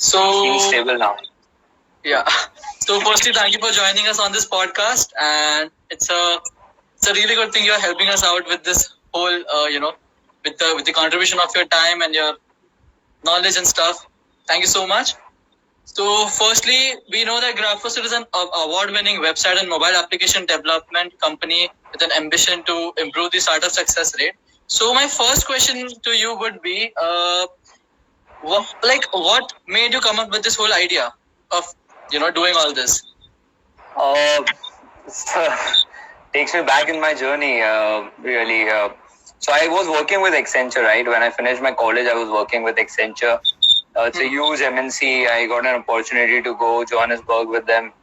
Seems stable now. Yeah. So firstly, thank you for joining us on this podcast, and it's a really good thing you're helping us out with this whole with the contribution of your time and your knowledge and stuff. Thank you so much. So firstly, we know that Graffersid is an award-winning website and mobile application development company with an ambition to improve the startup success rate. So my first question to you would be, what made you come up with this whole idea of doing all this? Takes me back in my journey, really. So I was working with Accenture, right? When I finished my college, I was working with Accenture. It's a huge MNC. I got an opportunity to go Johannesburg with them,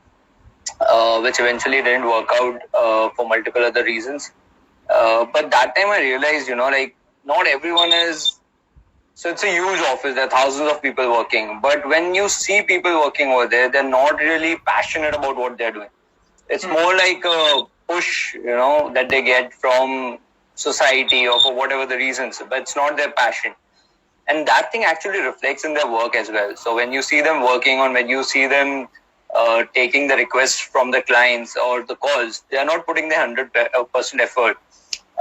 which eventually didn't work out for multiple other reasons. But that time I realized, not everyone is. So it's a huge office. There are thousands of people working. But when you see people working over there, they're not really passionate about what they're doing. It's more like a push, that they get from society or for whatever the reasons. But it's not their passion. And that thing actually reflects in their work as well. So when you see them working on, when you see them taking the requests from the clients or the calls, they are not putting their 100% effort.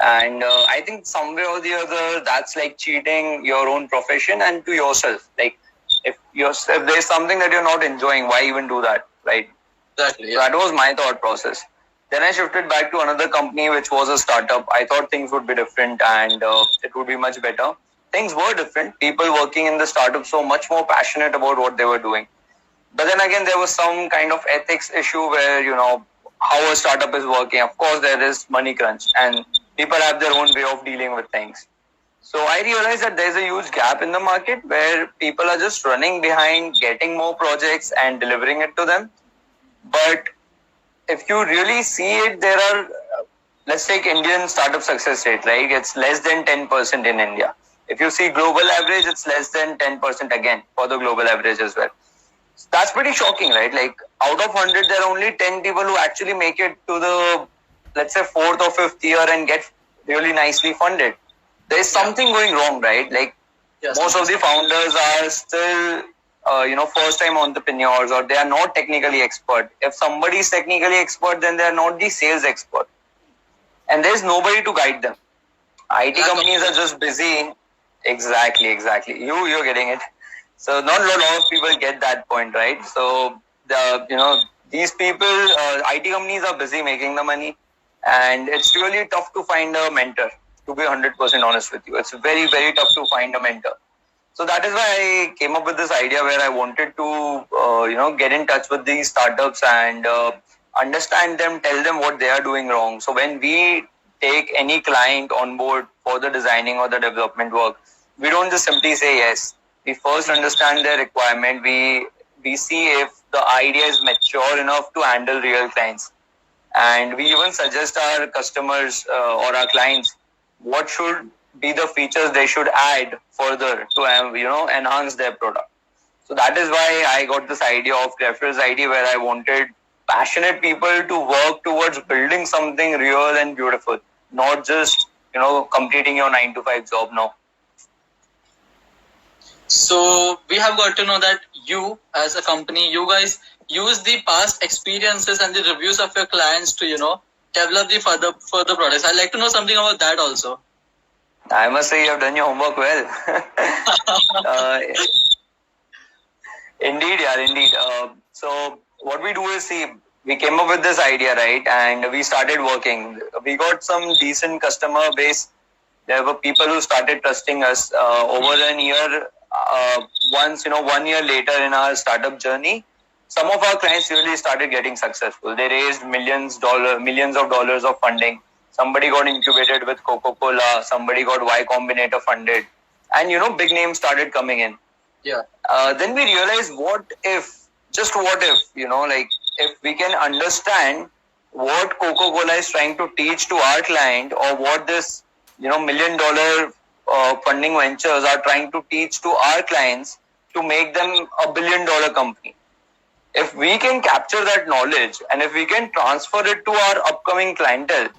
And I think somewhere or the other, that's like cheating your own profession and to yourself. Like if there's something that you're not enjoying, why even do that, right? Exactly. Yeah. So that was my thought process. Then I shifted back to another company, which was a startup. I thought things would be different and it would be much better. Things were different. People working in the startup so much more passionate about what they were doing. But then again, there was some kind of ethics issue where, how a startup is working. Of course, there is money crunch and people have their own way of dealing with things. So I realized that there's a huge gap in the market where people are just running behind getting more projects and delivering it to them. But if you really see it, there are, let's take Indian startup success rate, right? It's less than 10% in India. If you see global average, it's less than 10% again for the global average as well. That's pretty shocking, right? Like out of 100, there are only 10 people who actually make it to the, let's say, 4th or 5th year and get really nicely funded. There is something going wrong, right? Like most of the founders are still, first-time entrepreneurs or they are not technically expert. If somebody is technically expert, then they are not the sales expert. And there is nobody to guide them. IT companies are just busy. Exactly. You're getting it. So not a lot of people get that point, right? So these people, IT companies are busy making the money, and it's really tough to find a mentor. To be 100% honest with you, it's very, very tough to find a mentor. So that is why I came up with this idea where I wanted to, get in touch with these startups and understand them, tell them what they are doing wrong. So when we take any client on board for the designing or the development work, we don't just simply say yes. We first understand their requirement. We see if the idea is mature enough to handle real clients. And we even suggest our customers or our clients what should be the features they should add further to enhance their product. So that is why I got this idea of Graffersid ID, where I wanted passionate people to work towards building something real and beautiful, not just completing your 9-to-5 job now. So we have got to know that you, as a company, you guys use the past experiences and the reviews of your clients to develop the further products. I'd like to know something about that also. I must say you have done your homework well. Indeed. So what we do is, see, we came up with this idea, right? And we started working. We got some decent customer base. There were people who started trusting us over a year. Once, 1 year later in our startup journey, some of our clients really started getting successful. They raised millions of dollars of funding. Somebody got incubated with Coca-Cola. Somebody got Y Combinator funded. And, big names started coming in. Yeah. Then we realized, what if, if we can understand what Coca-Cola is trying to teach to our client, or what this, $1 million funding ventures are trying to teach to our clients to make them $1 billion company. If we can capture that knowledge and if we can transfer it to our upcoming clientele,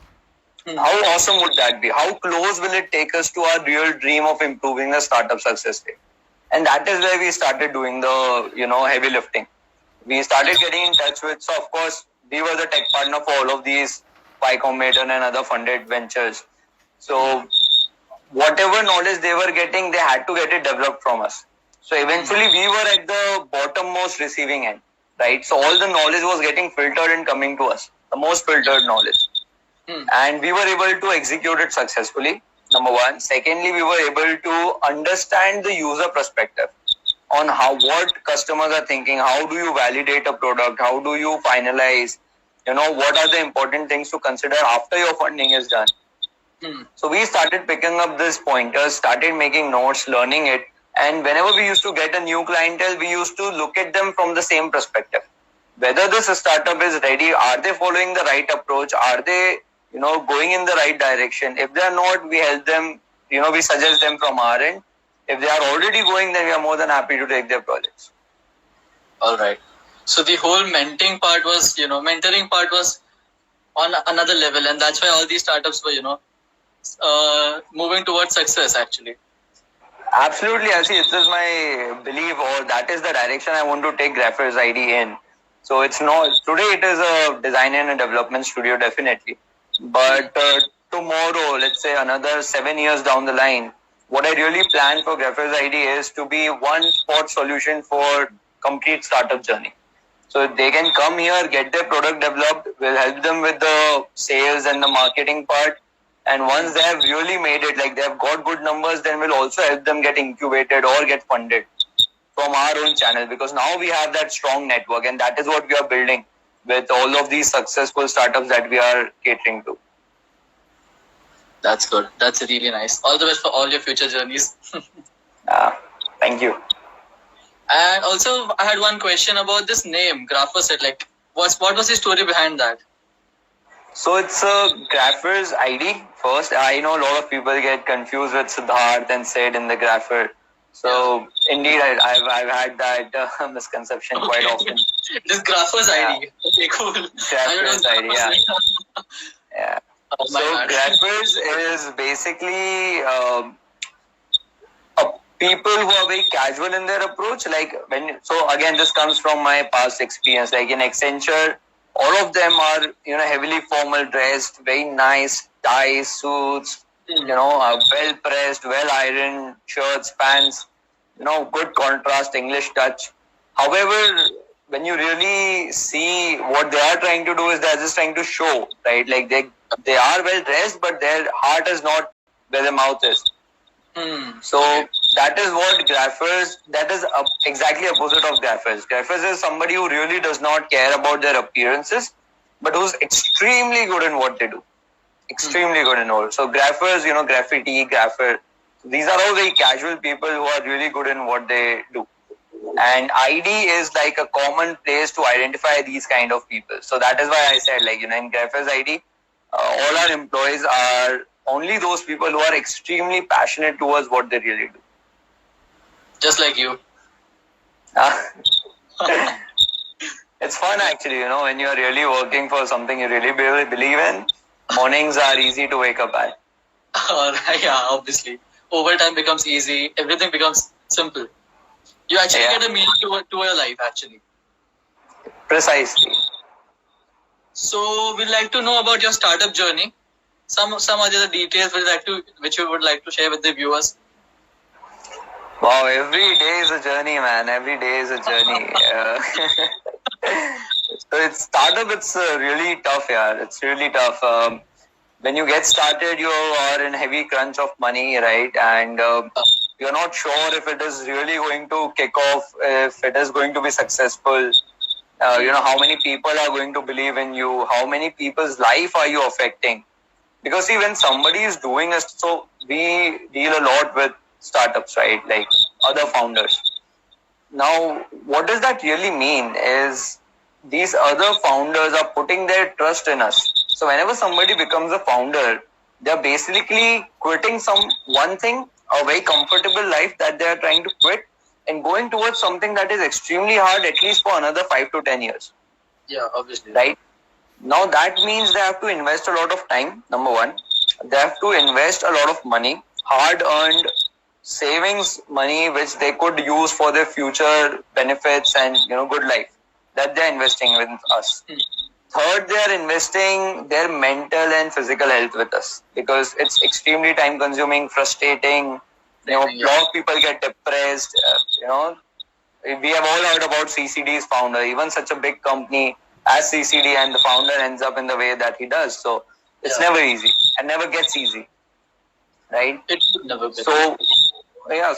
how awesome would that be? How close will it take us to our real dream of improving the startup success rate? And that is where we started doing the, heavy lifting. We started getting in touch with, so of course, we were the tech partner for all of these Y Combinator and other funded ventures. So whatever knowledge they were getting, they had to get it developed from us. So eventually we were at the bottommost receiving end, right? So all the knowledge was getting filtered and coming to us, the most filtered knowledge. And we were able to execute it successfully, number one. Secondly, we were able to understand the user perspective on what customers are thinking, how do you validate a product, how do you finalize, what are the important things to consider after your funding is done. So we started picking up these pointers, started making notes, learning it. And whenever we used to get a new clientele, we used to look at them from the same perspective. Whether this startup is ready, are they following the right approach? Are they, going in the right direction? If they are not, we help them, we suggest them from our end. If they are already going, then we are more than happy to take their projects. All right. So the whole mentoring part was on another level, and that's why all these startups were, moving towards success actually. Absolutely, Asi. It is my belief, or that is the direction I want to take Graffersid ID in. So it's not today. It is a design and a development studio, definitely. But tomorrow, let's say another 7 years down the line, what I really plan for Graffersid ID is to be one spot solution for complete startup journey. So they can come here, get their product developed. We'll help them with the sales and the marketing part. And once they have really made it, like they have got good numbers, then we'll also help them get incubated or get funded from our own channel, because now we have that strong network, and that is what we are building with all of these successful startups that we are catering to. That's good. That's really nice. All the best for all your future journeys. Thank you. And also, I had one question about this name, Graffersid. Like, what was the story behind that? So it's a Graffersid ID first. I know a lot of people get confused with Sidharth and Sid in the Graffer. So indeed, I've had that misconception quite often. This Graffersid ID. Okay, cool. Graffersid ID, yeah. So Graffersid is basically people who are very casual in their approach. Like so again, this comes from my past experience. Like in Accenture, all of them are heavily formal dressed, very nice ties, suits, well pressed, well ironed shirts, pants, good contrast, English touch. However, when you really see what they are trying to do, is they're just trying to show, right? Like they are well dressed, but their heart is not where their mouth is. So that is what that is exactly opposite of Graphis. Graphis is somebody who really does not care about their appearances, but who's extremely good in what they do. Extremely good in all. So Graphis, graffiti, grapher, these are all very casual people who are really good in what they do. And ID is like a common place to identify these kind of people. So that is why I said, like, in Graffersid ID, all our employees are only those people who are extremely passionate towards what they really do. Just like you. It's fun actually, when you're really working for something you really believe in. Mornings are easy to wake up at. Yeah, obviously. Overtime becomes easy. Everything becomes simple. You actually get a meaning to your life, actually. Precisely. So we'd like to know about your startup journey. Some other details which you would like to share with the viewers. Wow, every day is a journey, man. Every day is a journey. So it's really tough, yeah. It's really tough. When you get started, you are in heavy crunch of money, right? And you're not sure if it is really going to kick off, if it is going to be successful. How many people are going to believe in you? How many people's life are you affecting? Because see, when somebody is doing it, so we deal a lot with startups, right? Like other founders. Now, what does that really mean is these other founders are putting their trust in us. So whenever somebody becomes a founder, they're basically quitting one thing, a very comfortable life that they're trying to quit, and going towards something that is extremely hard, at least for another 5 to 10 years. Yeah, obviously. Right? Now that means they have to invest a lot of time, number one. They have to invest a lot of money, hard earned savings money which they could use for their future benefits and good life, that they're investing with us. Third, they are investing their mental and physical health with us, because it's extremely time consuming, frustrating. A lot of people get depressed. We have all heard about CCD's founder, even such a big company as CCD, and the founder ends up in the way that he does. So it's never easy and never gets easy, right? It should never be. So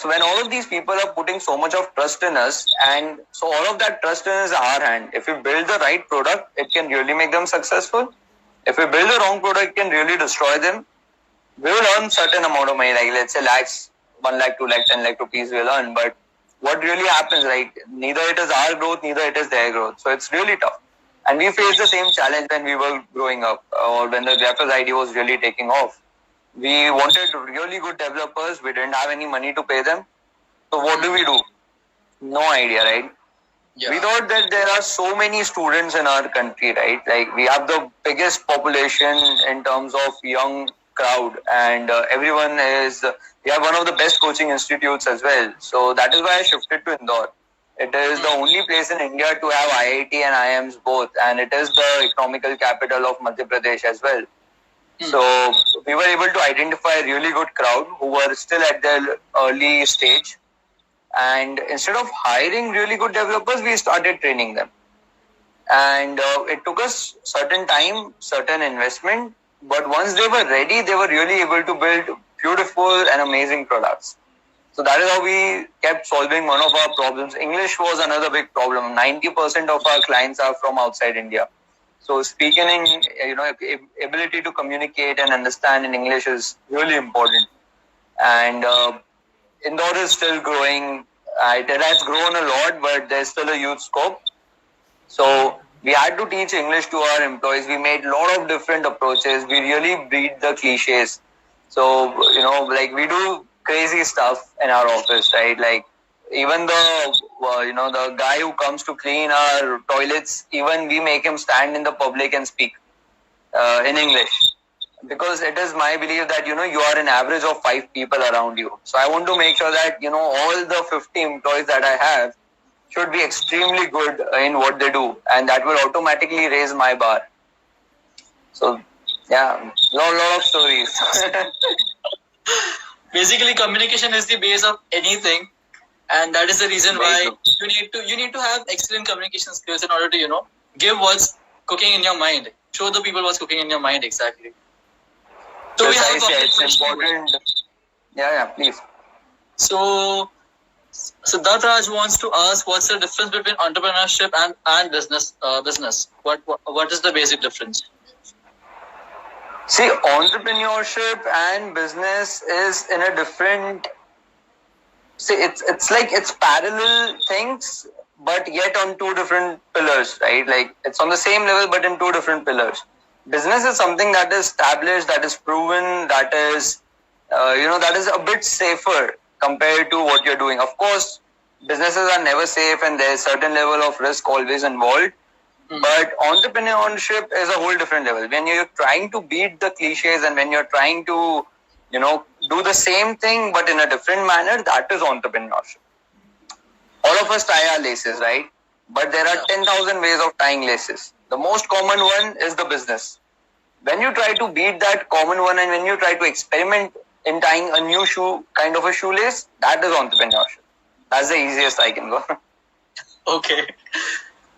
when all of these people are putting so much of trust in us, and so all of that trust in is our hand. If we build the right product, it can really make them successful. If we build the wrong product, it can really destroy them. We will earn certain amount of money, like let's say lakhs, 1 lakh, 2 lakh, 10 lakh rupees we'll earn. But what really happens, like neither it is our growth, neither it is their growth. So it's really tough. And we faced the same challenge when we were growing up, or when the Graphis idea was really taking off. We wanted really good developers. We didn't have any money to pay them. So what do we do? No idea, right? Yeah. We thought that there are so many students in our country, right? Like we have the biggest population in terms of young crowd, and everyone is. We have one of the best coaching institutes as well. So that is why I shifted to Indore. It is the only place in India to have IIT and IIMs both, and it is the economical capital of Madhya Pradesh as well. So we were able to identify a really good crowd who were still at their early stage. And instead of hiring really good developers, we started training them. And it took us certain time, certain investment. But once they were ready, they were really able to build beautiful and amazing products. So that is how we kept solving one of our problems. English was another big problem. 90% of our clients are from outside India. So speaking in, ability to communicate and understand in English is really important. And Indore is still growing. It has grown a lot, but there's still a huge scope. So we had to teach English to our employees. We made a lot of different approaches. We really beat the cliches. So, like we do crazy stuff in our office, right? Like even the guy who comes to clean our toilets, even we make him stand in the public and speak in English, because it is my belief that you are an average of 5 people around you. So I want to make sure that all the 50 employees that I have should be extremely good in what they do, and that will automatically raise my bar. So yeah, lot of stories. Basically, communication is the base of anything, and that is the reason why you need to have excellent communication skills in order to give what's cooking in your mind, show the people what's cooking in your mind exactly. So we have it's important. Yeah, please. So Sidharth Raj wants to ask, what's the difference between entrepreneurship and business? What is the basic difference? See, entrepreneurship and business is in a different. See, it's like it's parallel things, but yet on 2 different pillars, right? Like it's on the same level, but in 2 different pillars. Business is something that is established, that is proven, that is, that is a bit safer compared to what you're doing. Of course, businesses are never safe, and there's a certain level of risk always involved. But entrepreneurship is a whole different level. When you're trying to beat the cliches, and when you're trying to, do the same thing but in a different manner, that is entrepreneurship. All of us tie our laces, right? But there are 10,000 ways of tying laces. The most common one is the business. When you try to beat that common one, and when you try to experiment in tying a new kind of a shoelace, that is entrepreneurship. That's the easiest I can go. Okay.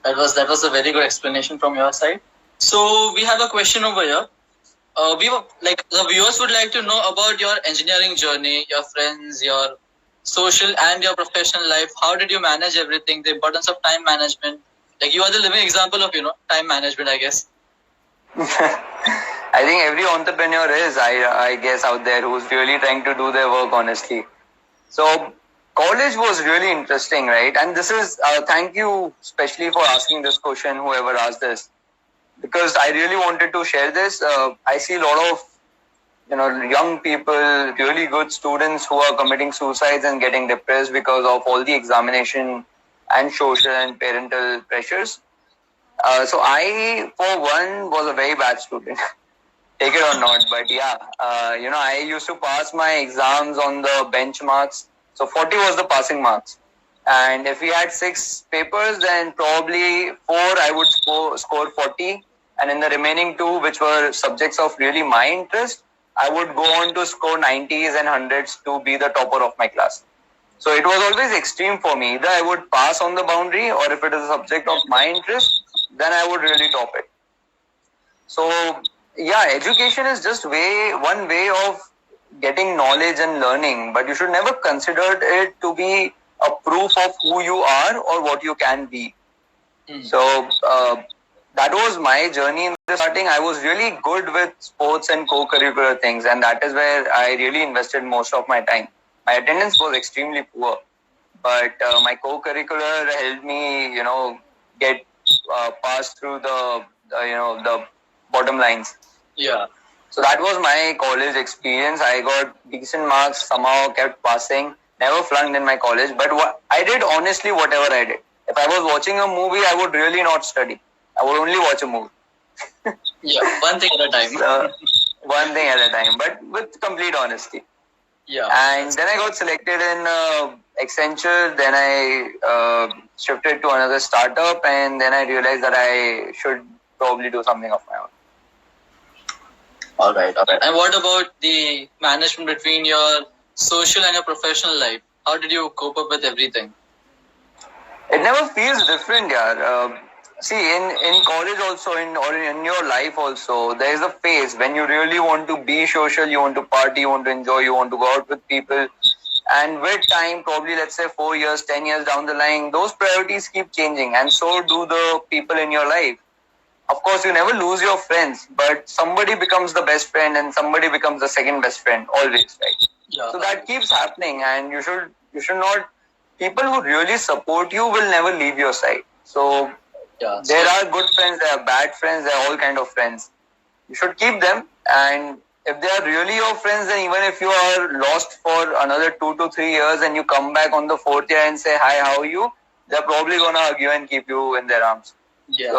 That was a very good explanation from your side. So we have a question over here. The viewers would like to know about your engineering journey, your friends, your social and your professional life. How did you manage everything? The importance of time management. Like you are the living example of time management, I guess. I think every entrepreneur is, I guess, out there who's really trying to do their work honestly. So college was really interesting, right? And this is, thank you especially for asking this question, whoever asked this, because I really wanted to share this. I see a lot of, young people, really good students who are committing suicides and getting depressed because of all the examination and social and parental pressures. So I, for one, was a very bad student. take it or not. But yeah, I used to pass my exams on the benchmarks. So 40 was the passing marks. And if we had 6 papers, then probably 4 I would score 40. And in the remaining 2, which were subjects of really my interest, I would go on to score 90s and 100s to be the topper of my class. So it was always extreme for me. Either I would pass on the boundary, or if it is a subject of my interest, then I would really top it. So yeah, education is just one way of getting knowledge and learning, but you should never consider it to be a proof of who you are or what you can be. So that was my journey in the starting. I was really good with sports and co-curricular things, and that is where I really invested most of my time. My attendance was extremely poor, but my co-curricular helped me, get passed through the bottom lines. Yeah. So that was my college experience. I got decent marks, somehow kept passing, never flunked in my college. But I did honestly whatever I did. If I was watching a movie, I would really not study. I would only watch a movie. Yeah, one thing at a time. One thing at a time, but with complete honesty. Yeah. And then I got selected in Accenture. Then I shifted to another startup, and then I realized that I should probably do something of my own. All right. And what about the management between your social and your professional life? How did you cope up with everything? It never feels different, yaar. See, in college also, or in your life also, there is a phase when you really want to be social, you want to party, you want to enjoy, you want to go out with people. And with time, probably let's say 4 years, 10 years down the line, those priorities keep changing, and so do the people in your life. Of course, you never lose your friends, but somebody becomes the best friend and somebody becomes the second best friend, always, right? Yeah. So that keeps happening, and you should not. People who really support you will never leave your side. So there are good friends, there are bad friends, there are all kind of friends. You should keep them, and if they are really your friends, then even if you are lost for another 2 to 3 years and you come back on the 4th year and say, hi, how are you? They're probably going to hug you and keep you in their arms. Yeah.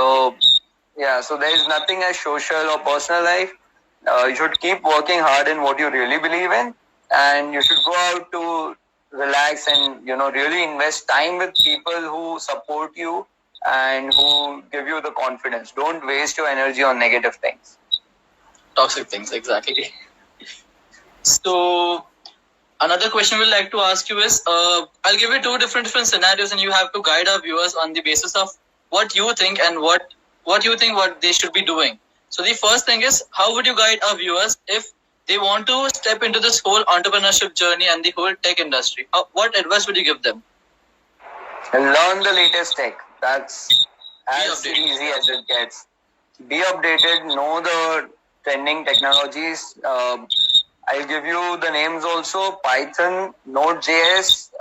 So there is nothing as social or personal life. You should keep working hard in what you really believe in, and you should go out to relax and really invest time with people who support you and who give you the confidence. Don't waste your energy on negative things. Toxic things, exactly. So another question we'd like to ask you is, I'll give you 2 different scenarios, and you have to guide our viewers on the basis of what you think and what they should be doing. So the first thing is, how would you guide our viewers if they want to step into this whole entrepreneurship journey and the whole tech industry? What advice would you give them? Learn the latest tech. That's as easy as it gets. Be updated. Know the trending technologies. I'll give you the names also: Python, Node.js,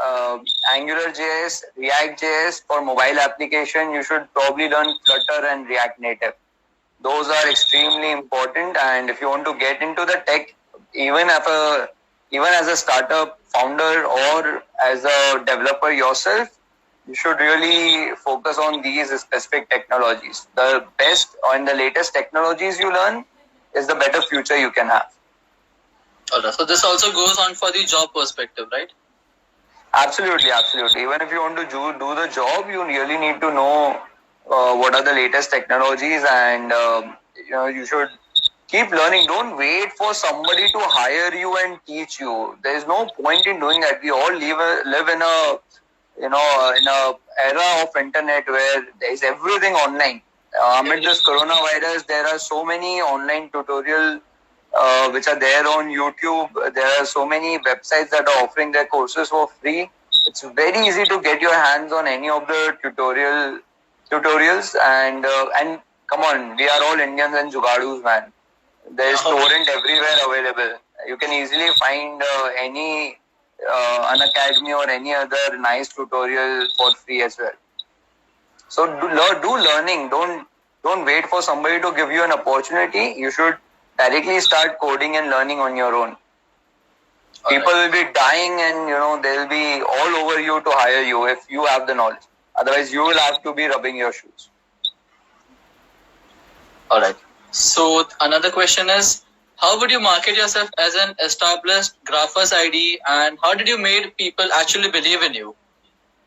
AngularJS, React.js. For mobile application, you should probably learn Flutter and React Native. Those are extremely important. And if you want to get into the tech, even as a startup founder or as a developer yourself, you should really focus on these specific technologies. The best and the latest technologies you learn is the better future you can have. Alright, so this also goes on for the job perspective, right? Absolutely. Even if you want to do the job, you really need to know what are the latest technologies, and you should keep learning. Don't wait for somebody to hire you and teach you. There is no point in doing that. We all live in a in a era of internet where there is everything online. Amid this coronavirus, there are so many online tutorials which are there on YouTube. There are so many websites that are offering their courses for free. It's very easy to get your hands on any of the tutorials, and come on, we are all Indians and jugadus, man. There is torrent everywhere available. You can easily find any an academy or any other nice tutorial for free as well. So do learning. Don't wait for somebody to give you an opportunity. You should directly start coding and learning on your own. People will be dying, and they'll be all over you to hire you if you have the knowledge. Otherwise, you will have to be rubbing your shoes. Alright. So another question is, How would you market yourself as an established Graphis ID, and how did you make people actually believe in you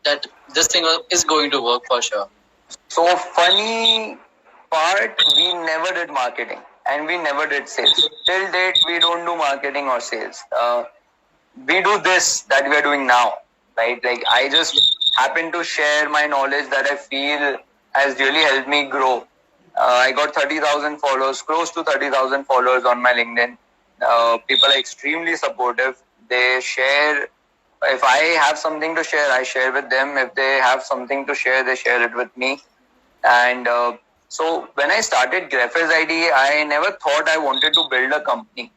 that this thing is going to work for sure? So funny part, we never did marketing and we never did sales. Till date, we don't do marketing or sales. We do this that we are doing now, right? Like I just happen to share my knowledge that I feel has really helped me grow. I got 30,000 followers, close to 30,000 followers on my LinkedIn. People are extremely supportive. They share. If I have something to share, I share with them. If they have something to share, they share it with me. And so when I started Graphis ID, I never thought I wanted to build a company.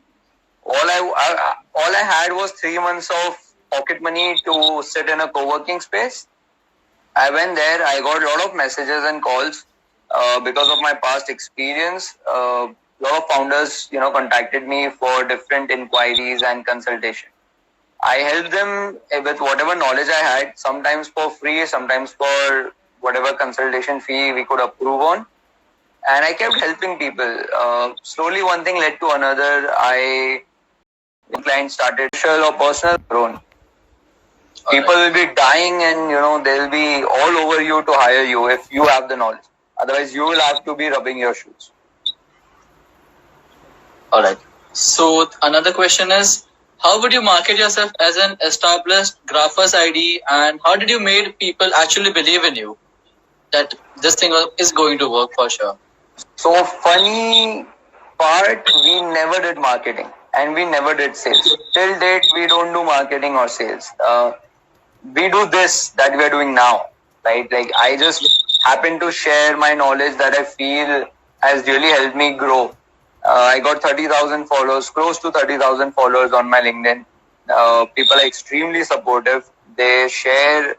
All I had was 3 months of pocket money to sit in a co-working space. I went there. I got a lot of messages and calls because of my past experience. A lot of founders, contacted me for different inquiries and consultation. I helped them with whatever knowledge I had, sometimes for free, sometimes for whatever consultation fee we could approve on. And I kept helping people. Slowly, one thing led to another. Clients started social or personal grown. People will be dying and they'll be all over you to hire you if you have the knowledge. Otherwise, you will have to be rubbing your shoes. All right. So another question is, how would you market yourself as an established Graphis ID, and how did you make people actually believe in you that this thing is going to work for sure? So funny part, we never did marketing and we never did sales. Till date, we don't do marketing or sales. We do this that we are doing now, right? Like I just happen to share my knowledge that I feel has really helped me grow. I got 30,000 followers, close to 30,000 followers on my LinkedIn. People are extremely supportive. They share.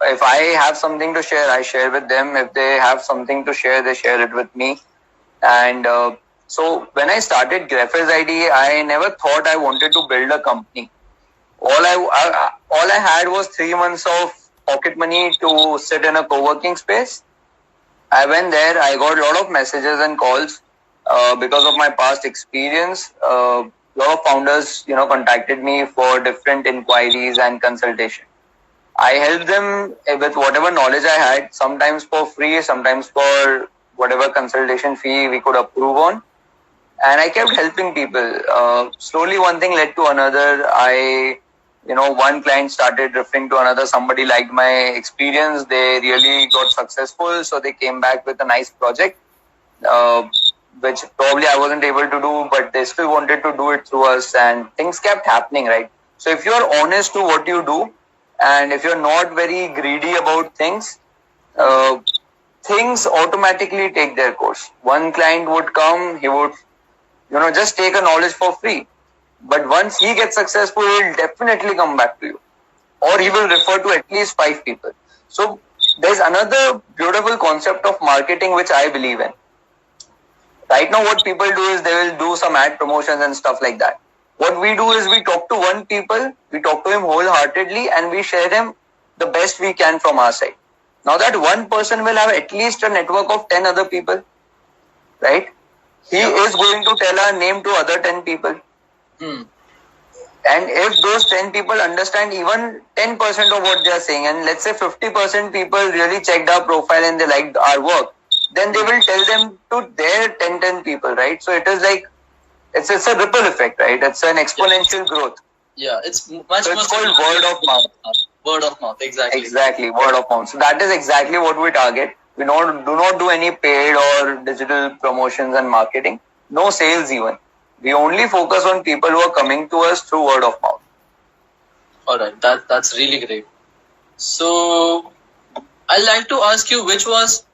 If I have something to share, I share with them. If they have something to share, they share it with me. And so when I started Graphis ID, I never thought I wanted to build a company. All I had was 3 months of pocket money to sit in a co-working space. I went there. I got a lot of messages and calls because of my past experience. A lot of founders, contacted me for different inquiries and consultation. I helped them with whatever knowledge I had, sometimes for free, sometimes for whatever consultation fee we could approve on. And I kept helping people. Slowly, one thing led to another. One client started referring to another. Somebody liked my experience. They really got successful. So they came back with a nice project, which probably I wasn't able to do, but they still wanted to do it through us. And things kept happening, right? So if you're honest to what you do, and if you're not very greedy about things, things automatically take their course. One client would come, he would, just take a knowledge for free. But once he gets successful, he'll definitely come back to you. Or he will refer to at least 5 people. So there's another beautiful concept of marketing which I believe in. Right now what people do is they will do some ad promotions and stuff like that. What we do is we talk to one people, we talk to him wholeheartedly, and we share him the best we can from our side. Now that one person will have at least a network of 10 other people, right? He is going to tell our name to other 10 people. And if those 10 people understand even 10% of what they are saying, and let's say 50% people really checked our profile and they liked our work, then they will tell them to their 10 people, right? So it is like, it's a ripple effect, right? It's an exponential growth. Yeah, it's much So it's called word of mouth. Word of mouth, exactly. Exactly, word of mouth. So that is exactly what we target. We do not do any paid or digital promotions and marketing. No sales even. We only focus on people who are coming to us through word of mouth. All right, that's really great. So I'd like to ask you, which was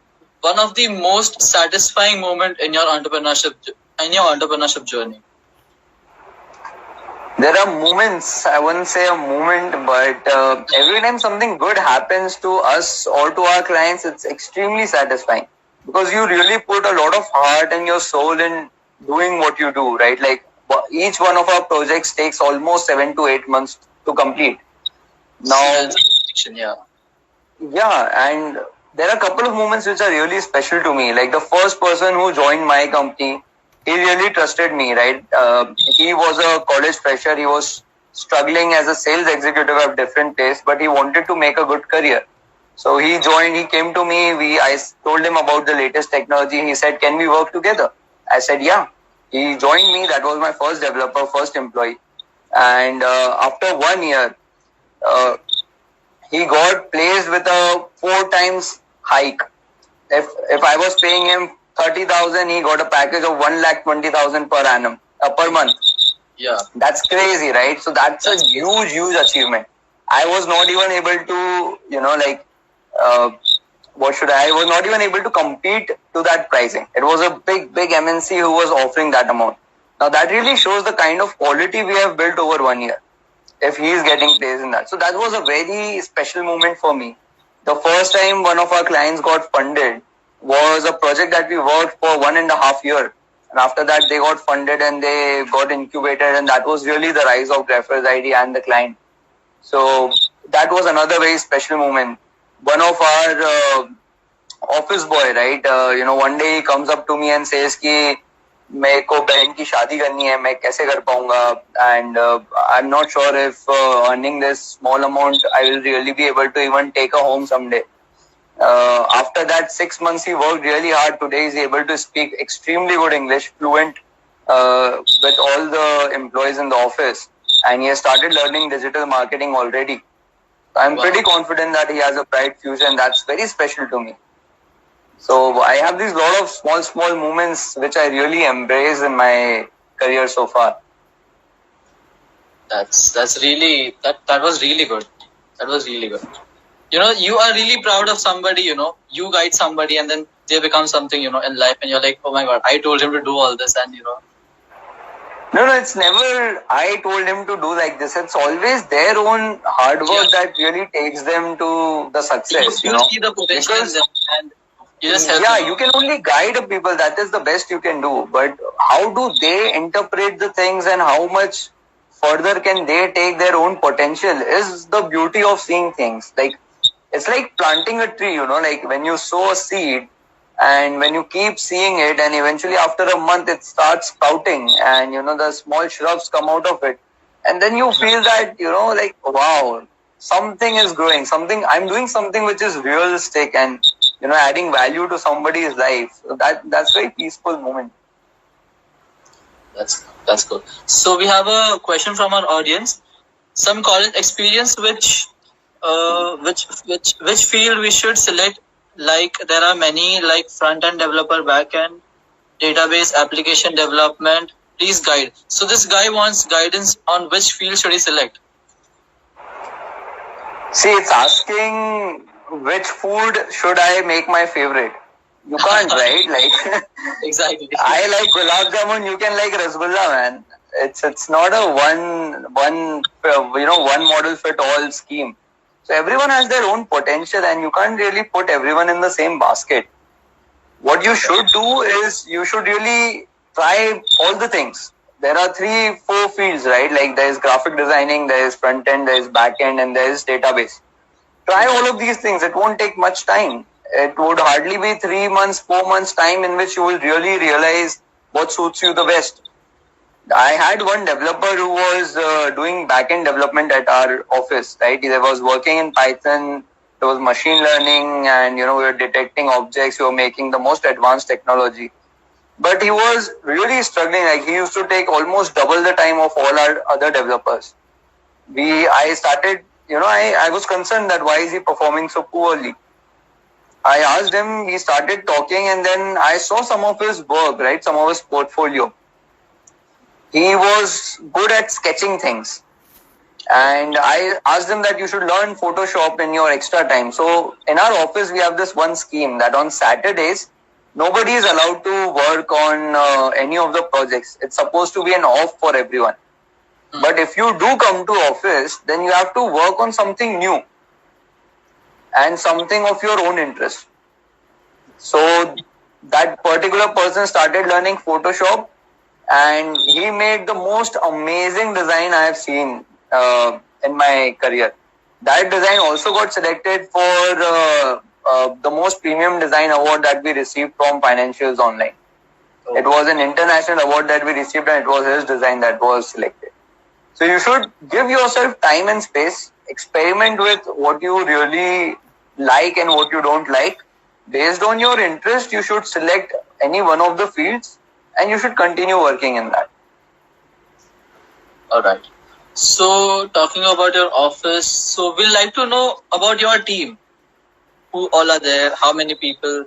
one of the most satisfying moment in your entrepreneurship journey? There are moments, I wouldn't say a moment, but every time something good happens to us or to our clients, it's extremely satisfying because you really put a lot of heart and your soul in doing what you do, right? Like each one of our projects takes almost 7 to 8 months to complete. Now, yeah, and there are a couple of moments which are really special to me. Like the first person who joined my company, he really trusted me, right? He was a college fresher. He was struggling as a sales executive at different place, but he wanted to make a good career. So he joined. He came to me. I told him about the latest technology. He said, "Can we work together?" I said, "Yeah." He joined me. That was my first developer, first employee. And after 1 year, uh, he got placed with a 4 times hike. If I was paying him 30,000, he got a package of 1,20,000 per annum per month. Yeah. That's crazy, right? So that's a huge achievement. I was not even able to, uh, I was not even able to compete to that pricing. It was a big MNC who was offering that amount. Now that really shows the kind of quality we have built over 1 year. If he is getting placed in that. So that was a very special moment for me. The first time one of our clients got funded was a project that we worked for 1.5 years. And after that, they got funded and they got incubated. And that was really the rise of Graffersid ID and the client. So that was another very special moment. One of our office boy, right? One day he comes up to me and says कि मेरे को बहन की शादी करनी है, मैं कैसे कर पाऊंगा? And I'm not sure if earning this small amount, I will really be able to even take a home someday. After that 6 months, he worked really hard. Today, he's able to speak extremely good English, fluent with all the employees in the office. And he has started learning digital marketing already. I'm pretty confident that he has a bright future, and that's very special to me. So I have these lot of small moments which I really embrace in my career so far. That's really that was really good. That was really good. You are really proud of somebody. You guide somebody, and then they become something. In life, and you're like, oh my god, I told him to do all this, and No, it's never I told him to do like this. It's always their own hard work that really takes them to the success. You see the potential in them, and you just help them. You can only guide people. That is the best you can do. But how do they interpret the things and how much further can they take their own potential is the beauty of seeing things. Like, it's like planting a tree, like when you sow a seed and when you keep seeing it and eventually after a month it starts sprouting and, the small shrubs come out of it. And then you feel that, like, wow, something is growing, I'm doing something which is realistic and, adding value to somebody's life. So that's very peaceful moment. That's good. So we have a question from our audience. Some college experience which field we should select? Like there are many like front end developer, back end, database, application development. Please guide. So this guy wants guidance on which field should he select. See, it's asking which food should I make my favorite. You can't, right? Like exactly. I like gulab jamun. You can like rasgulla, man. It's not a one model fit all scheme. So everyone has their own potential, and you can't really put everyone in the same basket. What you should do is you should really try all the things. There are 3-4 fields, right? Like there is graphic designing, there is front end, there is back end, and there is database. Try all of these things. It won't take much time. It would hardly be 3 months, 4 months time in which you will really realize what suits you the best. I had one developer who was doing back-end development at our office, right? He was working in Python, there was machine learning, and, we were detecting objects, we were making the most advanced technology. But he was really struggling. Like, he used to take almost double the time of all our other developers. I started, I was concerned that why is he performing so poorly? I asked him, he started talking, and then I saw some of his work, right? Some of his portfolio. He was good at sketching things. And I asked him that you should learn Photoshop in your extra time. So in our office, we have this one scheme that on Saturdays, nobody is allowed to work on any of the projects. It's supposed to be an off for everyone. But if you do come to office, then you have to work on something new and something of your own interest. So that particular person started learning Photoshop, and he made the most amazing design I have seen in my career. That design also got selected for the most premium design award that we received from Financials Online. It was an international award that we received, and it was his design that was selected. So you should give yourself time and space, experiment with what you really like and what you don't like. Based on your interest, you should select any one of the fields and you should continue working in that. All right. So talking about your office, so we'd like to know about your team. Who all are there? How many people?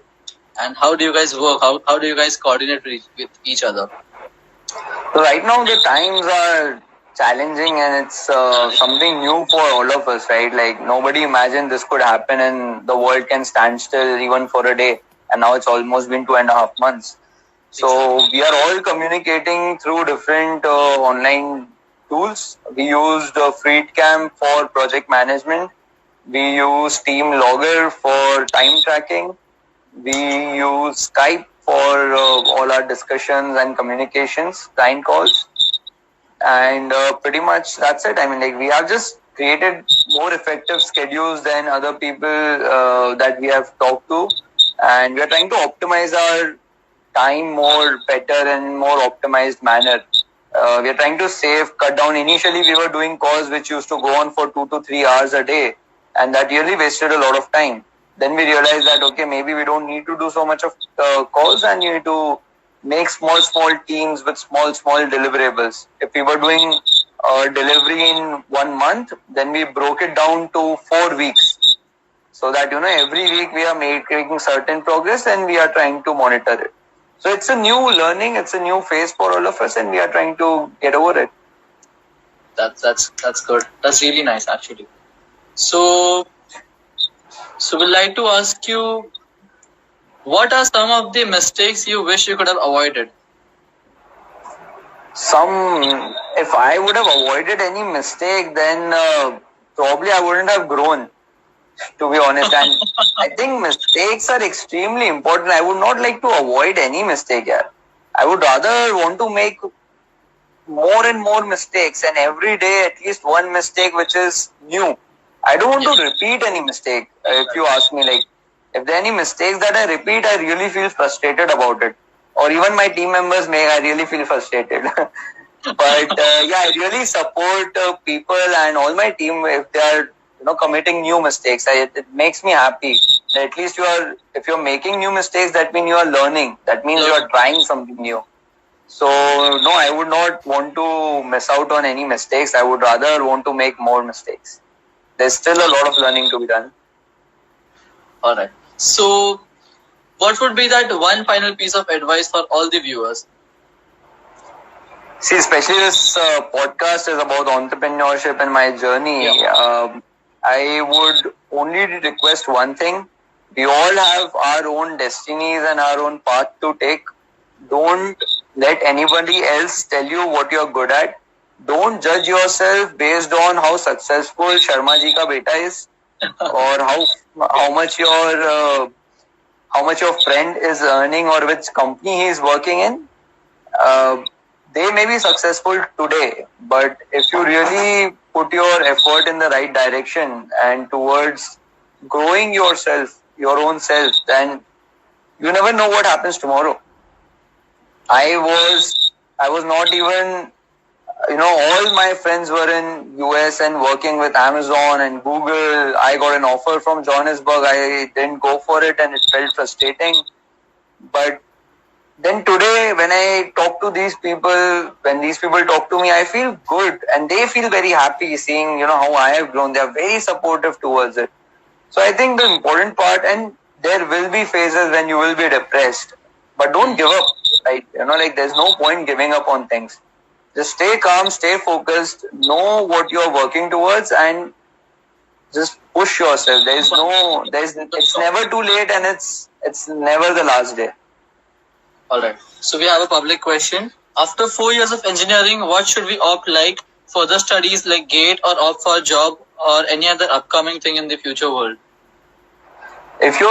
And how do you guys work? How do you guys coordinate with each other? So right now the times are challenging and it's something new for all of us, right? Like nobody imagined this could happen and the world can stand still even for a day. And now it's almost been 2.5 months. So we are all communicating through different online tools. We used FreeCam for project management. We use Team Logger for time tracking. We use Skype for all our discussions and communications, client calls. And pretty much that's it. I mean, like we have just created more effective schedules than other people that we have talked to. And we are trying to optimize our time more better and more optimized manner. We are trying to cut down. Initially, we were doing calls which used to go on for 2 to 3 hours a day. And that really wasted a lot of time. Then we realized that, okay, maybe we don't need to do so much of calls and you need to make small teams with small deliverables. If we were doing delivery in 1 month, then we broke it down to 4 weeks. So that, every week we are making certain progress and we are trying to monitor it. So it's a new learning, it's a new phase for all of us and we are trying to get over it. That's good. That's really nice actually. So we'd like to ask you, what are some of the mistakes you wish you could have avoided? If I would have avoided any mistake, then probably I wouldn't have grown, to be honest. And I think mistakes are extremely important. I would not like to avoid any mistake here. I would rather want to make more and more mistakes and every day at least one mistake which is new. I don't want to repeat any mistake. If you ask me, like, if there are any mistakes that I repeat, I really feel frustrated about it. Or even my team members I really feel frustrated. But I really support people and all my team if they are committing new mistakes. It makes me happy. At least if you're making new mistakes, that means you are learning. That means you are trying something new. So no, I would not want to miss out on any mistakes. I would rather want to make more mistakes. There's still a lot of learning to be done. All right. So what would be that one final piece of advice for all the viewers? See, especially this podcast is about entrepreneurship and my journey. I would only request one thing. We all have our own destinies and our own path to take. Don't let anybody else tell you what you're good at. Don't judge yourself based on how successful Sharma ji ka beta is or how much your friend is earning or which company he is working in. They may be successful today, but if you really put your effort in the right direction and towards growing yourself, your own self, then you never know what happens tomorrow. I was not even, all my friends were in US and working with Amazon and Google. I got an offer from Johannesburg. I didn't go for it and it felt frustrating. But then today, when I talk to these people, when these people talk to me, I feel good and they feel very happy seeing, how I have grown. They are very supportive towards it. So I think the important part, and there will be phases when you will be depressed, but don't give up, right? There's no point giving up on things. Just stay calm, stay focused, know what you're working towards and just push yourself. It's never too late and it's never the last day. Alright. So we have a public question. After 4 years of engineering, what should we opt like further studies like GATE or opt for a job or any other upcoming thing in the future world? If you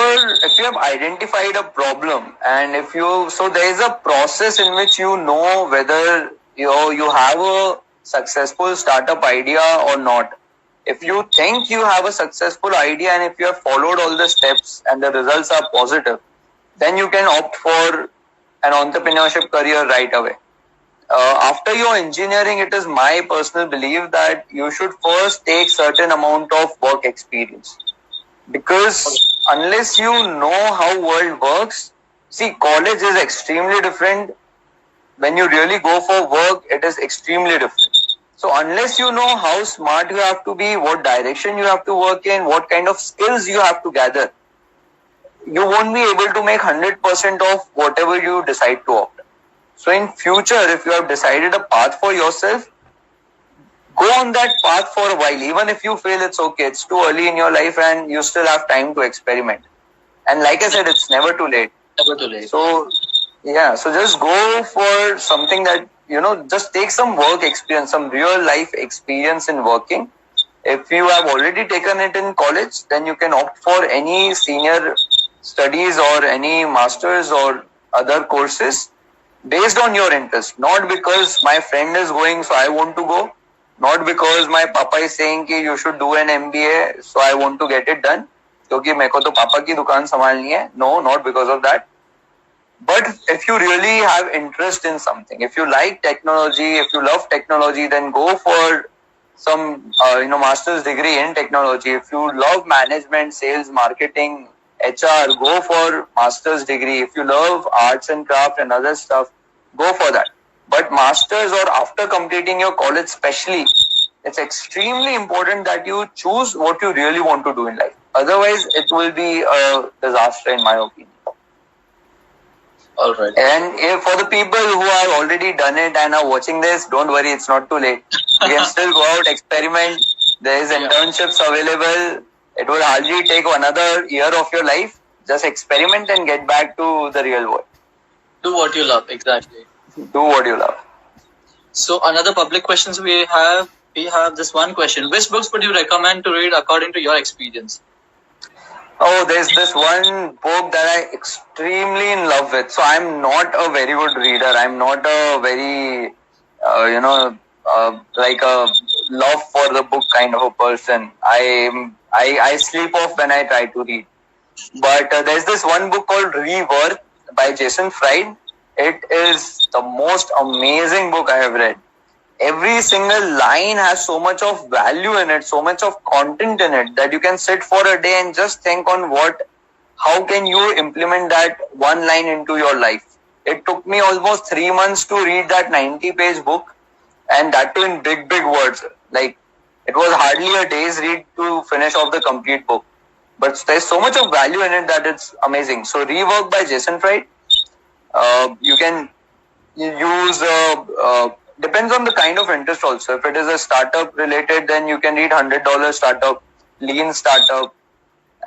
have identified a problem and so there is a process in which you know whether you have a successful startup idea or not. If you think you have a successful idea and if you have followed all the steps and the results are positive, then you can opt for an entrepreneurship career right away. After your engineering, it is my personal belief that you should first take certain amount of work experience, because unless you know how world works, see, college is extremely different. When you really go for work, it is extremely different. So unless you know how smart you have to be, what direction you have to work in, what kind of skills you have to gather, you won't be able to make 100% of whatever you decide to opt. So in future, if you have decided a path for yourself, go on that path for a while. Even if you feel it's okay, it's too early in your life and you still have time to experiment. And like I said, it's never too late. Never too late. So yeah, so just go for something that, just take some work experience, some real life experience in working. If you have already taken it in college, then you can opt for any senior studies or any masters or other courses based on your interest. Not because my friend is going, so I want to go. Not because my papa is saying कि you should do an MBA, so I want to get it done. क्योंकि मेरे को तो पापा की दुकान संभालनी है. No, not because of that. But if you really have interest in something, if you like technology, if you love technology, then go for some master's degree in technology. If you love management, sales, marketing, HR, go for master's degree. If you love arts and craft and other stuff, go for that. But masters, or after completing your college especially, it's extremely important that you choose what you really want to do in life. Otherwise, it will be a disaster in my opinion. All right. And if for the people who have already done it and are watching this, don't worry, it's not too late. You can still go out, experiment. There is internships available. It will hardly take another year of your life. Just experiment and get back to the real world. Do what you love, exactly. Do what you love. So another public questions we have this one question. Which books would you recommend to read according to your experience? Oh, there's this one book that I extremely in love with. So I'm not a very good reader. I'm not a very, like a love for the book kind of a person. I sleep off when I try to read. But there's this one book called Rebirth by Jason Fried. It is the most amazing book I have read. Every single line has so much of value in it, so much of content in it, that you can sit for a day and just think on how can you implement that one line into your life. It took me almost 3 months to read that 90-page book, and that too in big words. Like, it was hardly a day's read to finish off the complete book. But there's so much of value in it that it's amazing. So Rework by Jason Fried. You can use depends on the kind of interest also. If it is a startup related, then you can read $100 Startup, Lean Startup,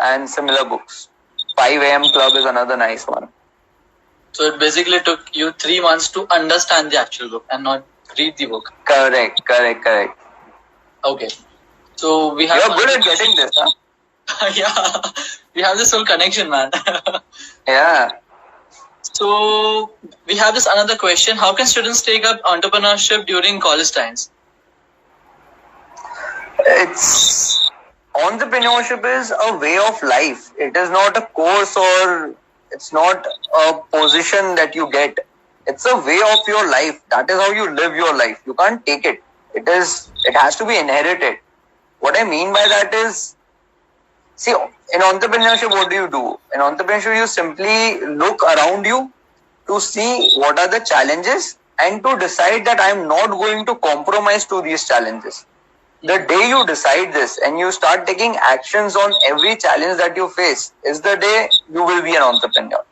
and similar books. 5 AM Club is another nice one. So it basically took you 3 months to understand the actual book and not read the book. Correct. Okay. So we have... You're good at getting this, huh? Yeah. We have this whole connection, man. Yeah. So we have this another question. How can students take up entrepreneurship during college times? Entrepreneurship is a way of life. It is not a course, or it's not a position that you get. It's a way of your life. That is how you live your life. You can't take it. It has to be inherited. What I mean by that is, see, in entrepreneurship, what do? In entrepreneurship, you simply look around you to see what are the challenges and to decide that I'm not going to compromise to these challenges. The day you decide this and you start taking actions on every challenge that you face is the day you will be an entrepreneur.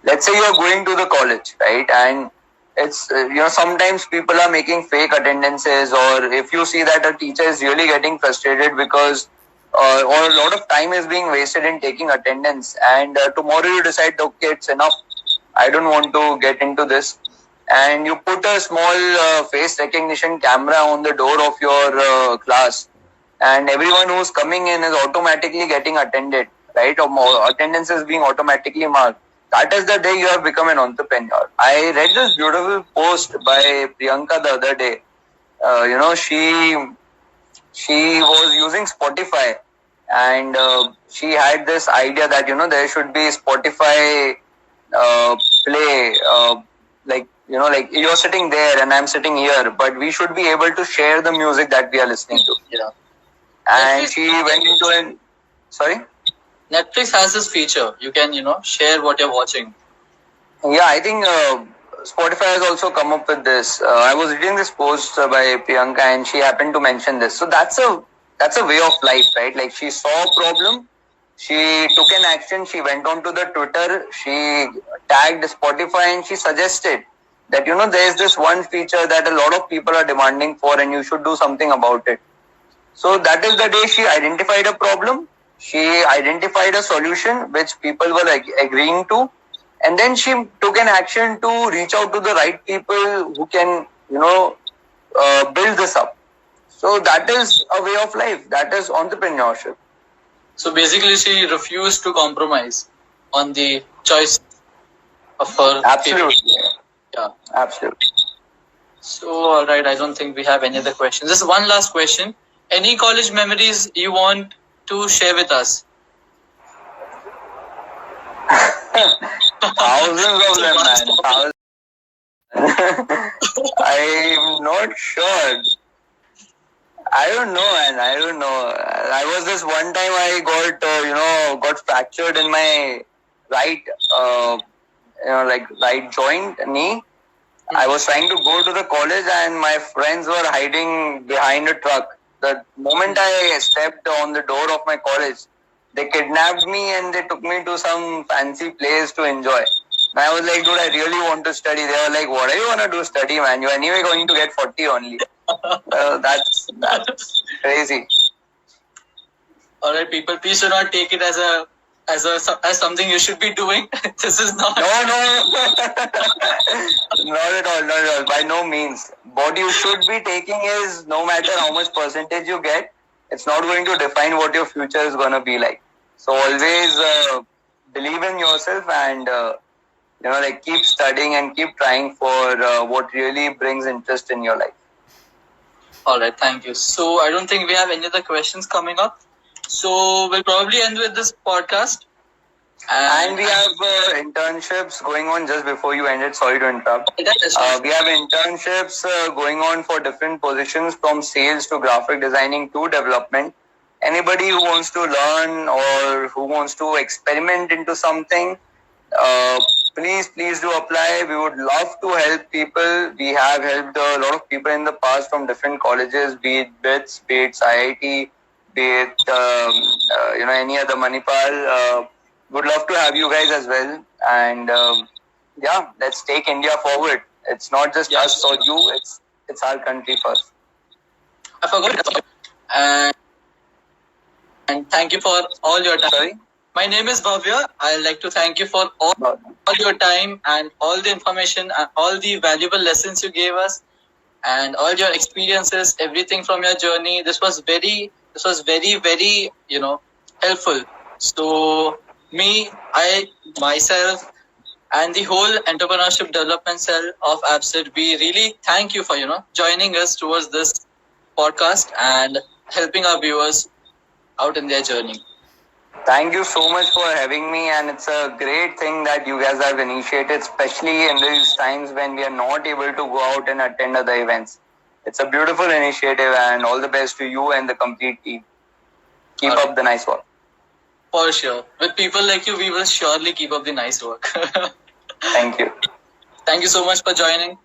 Let's say you're going to the college, right? And it's, sometimes people are making fake attendances, or if you see that a teacher is really getting frustrated because or a lot of time is being wasted in taking attendance, and tomorrow you decide, okay, it's enough, I don't want to get into this, and you put a small face recognition camera on the door of your class, and everyone who's coming in is automatically getting attended, right? Or attendance is being automatically marked. That is the day you have become an entrepreneur. I read this beautiful post by Priyanka the other day. She was using Spotify, and she had this idea that there should be Spotify play like like you're sitting there and I'm sitting here, but we should be able to share the music that we are listening to. Yeah. And Netflix, she went into an sorry. Netflix has this feature. You can, share what you're watching. Yeah, I think Spotify has also come up with this. I was reading this post by Priyanka, and she happened to mention this. So that's a way of life, right? Like she saw a problem, she took an action. She went on to the Twitter, she tagged Spotify, and she suggested that there is this one feature that a lot of people are demanding for, and you should do something about it. So that is the day she identified a problem. She identified a solution which people were agreeing to, and then she took an action to reach out to the right people who can build this up. So that is a way of life. That is entrepreneurship. So basically, she refused to compromise on the choice of her. Absolutely. People. Yeah. Absolutely. So, all right. I don't think we have any other questions. Just one last question. Any college memories you want to share with us? Thousands of them, man. Thousands. I'm not sure. I don't know, man. I don't know. I was this one time I got fractured in my right, right joint knee. I was trying to go to the college and my friends were hiding behind a truck. The moment I stepped on the door of my college, they kidnapped me and they took me to some fancy place to enjoy. And I was like, dude, I really want to study. They were like, what are you going to do study, man? You're anyway going to get 40 only. That's crazy. All right, people, please do not take it as something you should be doing. This is not. No. Not at all. By no means. What you should be taking is, no matter how much percentage you get, it's not going to define what your future is going to be like. So always believe in yourself and keep studying and keep trying for what really brings interest in your life. All right, thank you. So I don't think we have any other questions coming up. So we'll probably end with this podcast. And we have internships going on just before you end it. Sorry to interrupt. We have internships going on for different positions, from sales to graphic designing to development. Anybody who wants to learn or who wants to experiment into something, please do apply. We would love to help people. We have helped a lot of people in the past from different colleges, be it BITS, be it IIT, be it any other Manipal. Would love to have you guys as well. And let's take India forward. It's not just us or you. It's our country first. I forgot. And thank you for all your time. Sorry? My name is Bhavya. I'd like to thank you for all your time and all the information and all the valuable lessons you gave us and all your experiences, everything from your journey. This was very, very, helpful. So myself, and the whole entrepreneurship development cell of APSIT, we really thank you for, joining us towards this podcast and helping our viewers out in their journey. Thank you so much for having me, and it's a great thing that you guys have initiated, especially in these times when we are not able to go out and attend other events. It's a beautiful initiative, and all the best to you and the complete team. Keep up the nice work. For sure. With people like you, we will surely keep up the nice work. Thank you. Thank you so much for joining.